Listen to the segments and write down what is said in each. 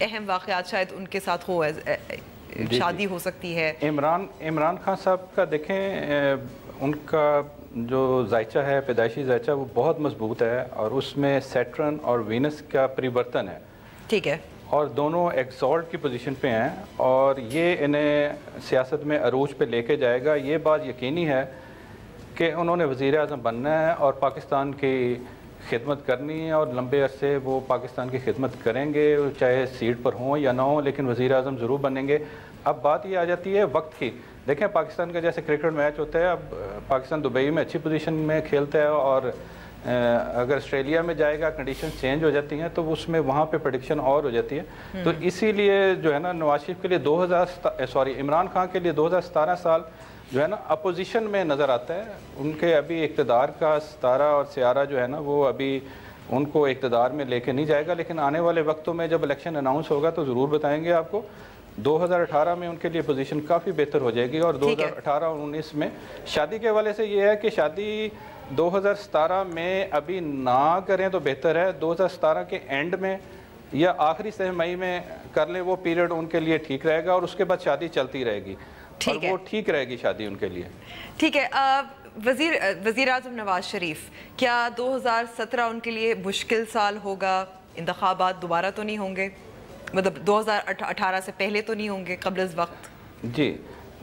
اہم واقعات شاید ان کے ساتھ ہو, شادی ہو سکتی ہے. عمران خان صاحب کا دیکھیں ان کا جو ذائچہ ہے, پیدائشی ذائچہ, وہ بہت مضبوط ہے اور اس میں سیٹرن اور وینس کا پریورتن ہے. ٹھیک ہے. اور دونوں ایکسالٹ کی پوزیشن پہ ہیں اور یہ انہیں سیاست میں عروج پہ لے کے جائے گا. یہ بات یقینی ہے کہ انہوں نے وزیر اعظم بننا ہے اور پاکستان کی خدمت کرنی ہے اور لمبے عرصے وہ پاکستان کی خدمت کریں گے, چاہے سیٹ پر ہوں یا نہ ہوں, لیکن وزیر اعظم ضرور بنیں گے. اب بات یہ آ جاتی ہے وقت کی. دیکھیں پاکستان کا جیسے کرکٹ میچ ہوتا ہے, اب پاکستان دبئی میں اچھی پوزیشن میں کھیلتا ہے اور اگر آسٹریلیا میں جائے گا کنڈیشن چینج ہو جاتی ہیں تو اس میں وہاں پہ پریڈکشن اور ہو جاتی ہے. تو اسی لیے جو ہے نا نواز شریف کے لیے عمران خان کے لیے 2017 سال جو ہے نا اپوزیشن میں نظر آتا ہے. ان کے ابھی اقتدار کا ستارہ اور سیارہ جو ہے نا وہ ابھی ان کو اقتدار میں لے کے نہیں جائے گا, لیکن آنے والے وقتوں میں جب الیکشن اناؤنس ہوگا تو ضرور بتائیں گے آپ کو. 2018 میں ان کے لیے پوزیشن کافی بہتر ہو جائے گی. اور 2018 اور 19 میں شادی کے حوالے سے یہ ہے کہ شادی 2017 میں ابھی نہ کریں تو بہتر ہے. 2017 کے اینڈ میں یا آخری سہ مئی میں کر لیں, وہ پیریڈ ان کے لیے ٹھیک رہے گا اور اس کے بعد شادی چلتی رہے گی اور وہ ٹھیک رہے گی شادی ان کے لیے. ٹھیک ہے. وزیر اعظم نواز شریف, کیا 2017 ان کے لیے مشکل سال ہوگا؟ انتخابات دوبارہ تو نہیں ہوں گے, مطلب 2018 سے پہلے تو نہیں ہوں گے, قبل از وقت؟ جی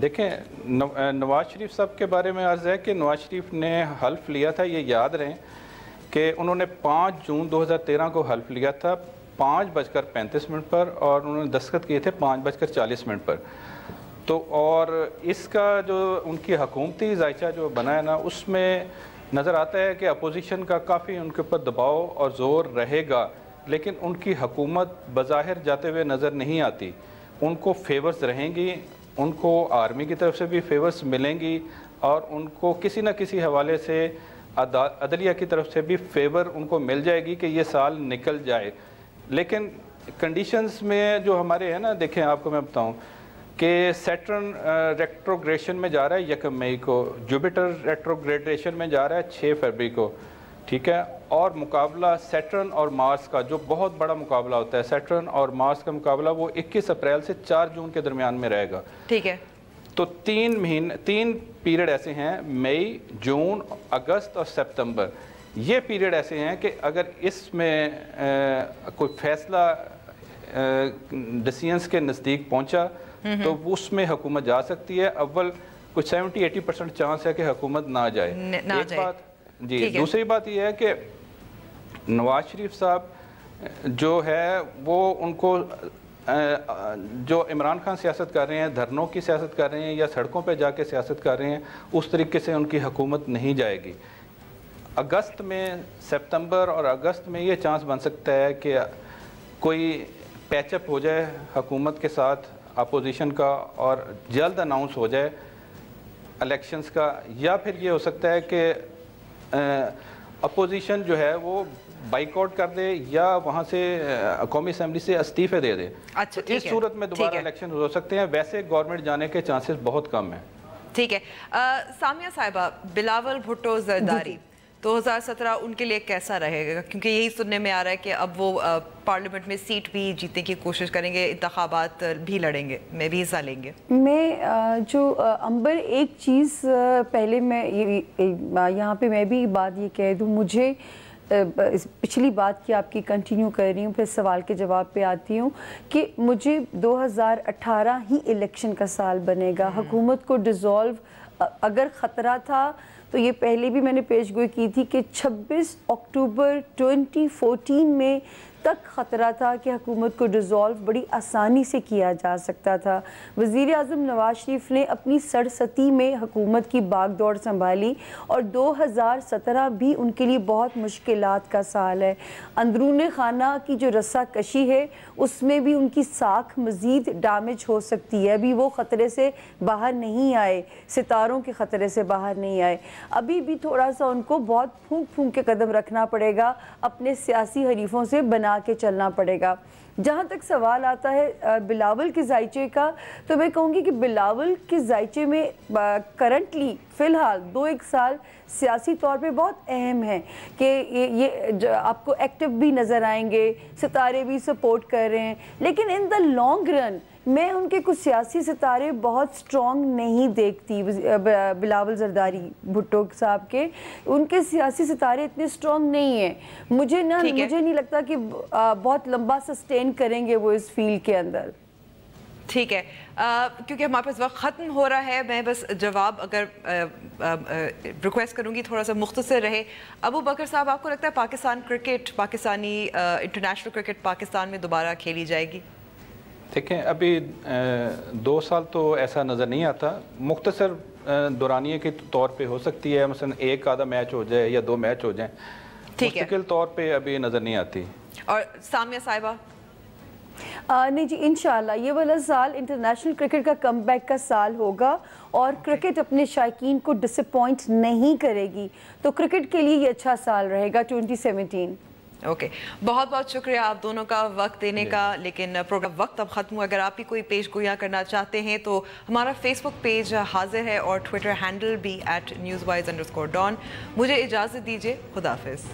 دیکھیں نواز شریف صاحب کے بارے میں عرض ہے کہ نواز شریف نے حلف لیا تھا, یہ یاد رہیں کہ انہوں نے 5 جون 2013 کو حلف لیا تھا 5:35 پر اور انہوں نے دستخط کیے تھے 5:40 پر. تو اور اس کا جو ان کی حکومتی ذائچہ جو بنا ہے نا, اس میں نظر آتا ہے کہ اپوزیشن کا کافی ان کے اوپر دباؤ اور زور رہے گا, لیکن ان کی حکومت بظاہر جاتے ہوئے نظر نہیں آتی. ان کو فیورز رہیں گی, ان کو آرمی کی طرف سے بھی فیورز ملیں گی اور ان کو کسی نہ کسی حوالے سے عدلیہ کی طرف سے بھی فیور ان کو مل جائے گی کہ یہ سال نکل جائے. لیکن کنڈیشنز میں جو ہمارے ہیں نا, دیکھیں آپ کو میں بتاؤں کہ سیٹرن ریٹروگریشن میں جا رہا ہے 1 مئی کو, جوپیٹر ریٹروگریڈیشن میں جا رہا ہے 6 فروری کو, ٹھیک ہے. اور مقابلہ سیٹرن اور مارس کا جو بہت بڑا مقابلہ ہوتا ہے, سیٹرن اور مارس کا مقابلہ وہ 21 اپریل سے 4 جون کے درمیان میں رہے گا. ٹھیک ہے. تو 3 پیریڈ ایسے ہیں, مئی, جون, اگست اور سپتمبر. یہ پیریڈ ایسے ہیں کہ اگر اس میں کوئی فیصلہ ڈیسیژنز کے نزدیک پہنچا تو اس میں حکومت جا سکتی ہے. اول کچھ 70-80% چانس ہے کہ حکومت نہ جائے. ایک بات جی. دوسری بات یہ ہے کہ نواز شریف صاحب جو ہے وہ ان کو جو عمران خان سیاست کر رہے ہیں, دھرنوں کی سیاست کر رہے ہیں یا سڑکوں پہ جا کے سیاست کر رہے ہیں, اس طریقے سے ان کی حکومت نہیں جائے گی. اگست میں, سپتمبر اور اگست میں یہ چانس بن سکتا ہے کہ کوئی پیچ اپ ہو جائے حکومت کے ساتھ اپوزیشن کا اور جلد اناؤنس ہو جائے الیکشنز کا, یا پھر یہ ہو سکتا ہے کہ اپوزیشن جو ہے وہ بائیک آؤٹ کر دے یا وہاں سے قومی اسمبلی سے استعفے دے دے. اچھا, اس صورت میں دوبارہ الیکشن ہو سکتے ہیں. ویسے گورنمنٹ جانے کے چانسز بہت کم ہیں. ٹھیک ہے. سامیہ صاحبہ, بلاول بھٹو زرداری 2017 ان کے لیے کیسا رہے گا؟ کیونکہ یہی سننے میں آ رہا ہے کہ اب وہ پارلیمنٹ میں سیٹ بھی جیتنے کی کوشش کریں گے, انتخابات بھی لڑیں گے, میں بھی حصہ لیں گے. میں جو امبر ایک چیز پہلے میں یہاں پہ میں بھی بات یہ کہہ دوں, مجھے پچھلی بات کی آپ کی کنٹینیو کر رہی ہوں, پھر سوال کے جواب پہ آتی ہوں کہ مجھے 2018 ہی الیکشن کا سال بنے گا. حکومت کو ڈیزالو اگر خطرہ تھا تو یہ پہلے بھی میں نے پیش گوئی کی تھی کہ 26 اکتوبر 2014 میں تک خطرہ تھا کہ حکومت کو ڈیزالو بڑی آسانی سے کیا جا سکتا تھا. وزیر اعظم نواز شریف نے اپنی سرستی میں حکومت کی باغ دوڑ سنبھالی اور 2017 بھی ان کے لیے بہت مشکلات کا سال ہے. اندرون خانہ کی جو رسہ کشی ہے اس میں بھی ان کی ساکھ مزید ڈیمیج ہو سکتی ہے. ابھی وہ خطرے سے باہر نہیں آئے, ستاروں کے خطرے سے باہر نہیں آئے. ابھی بھی تھوڑا سا ان کو بہت پھونک کے قدم رکھنا پڑے گا اپنے سیاسی حریفوں سے بنا بنا کے چلنا پڑے گا. جہاں تک سوال آتا ہے بلاول کے ذائچے کا, تو میں کہوں گی کہ بلاول کے ذائچے میں کرنٹلی فی الحال 2-1 سال سیاسی طور پہ بہت اہم ہے کہ یہ آپ کو ایکٹیو بھی نظر آئیں گے, ستارے بھی سپورٹ کر رہے ہیں, لیکن ان دا لانگ رن میں ان کے کچھ سیاسی ستارے بہت سٹرونگ نہیں دیکھتی. بلاول زرداری بھٹو صاحب کے ان کے سیاسی ستارے اتنے سٹرونگ نہیں ہیں. مجھے نہیں لگتا کہ بہت لمبا سسٹین کریں گے وہ اس فیلڈ کے اندر. ٹھیک ہے, کیونکہ ہمارے پاس وقت ختم ہو رہا ہے, میں بس جواب اگر ریکویسٹ کروں گی تھوڑا سا مختصر رہے. ابو بکر صاحب, آپ کو لگتا ہے Pakistan cricket, Pakistani international cricket Pakistan میں دوبارہ کھیلی جائے گی؟ دیکھیں ابھی 2 سال تو ایسا نظر نہیں آتا. مختصر دورانیے کے طور پہ ہو سکتی ہے, مثلا 1 آدھا میچ ہو جائے یا 2 میچ ہو جائیں, مستقل طور پہ ابھی نظر نہیں آتی. اور سامیہ صاحبہ؟ نہیں جی, انشاءاللہ یہ والا سال انٹرنیشنل کرکٹ کا کم بیک کا سال ہوگا اور کرکٹ اپنے شائقین کو ڈسپوائنٹ نہیں کرے گی, تو کرکٹ کے لیے یہ اچھا سال رہے گا 2017. اوکے, بہت بہت شکریہ آپ دونوں کا وقت دینے کا. لیکن پروگرام وقت اب ختم ہوا. اگر آپ بھی کوئی پیش گویاں کرنا چاہتے ہیں تو ہمارا فیس بک پیج حاضر ہے اور ٹویٹر ہینڈل بھی @newswise_don. مجھے اجازت دیجیے, خدا حافظ.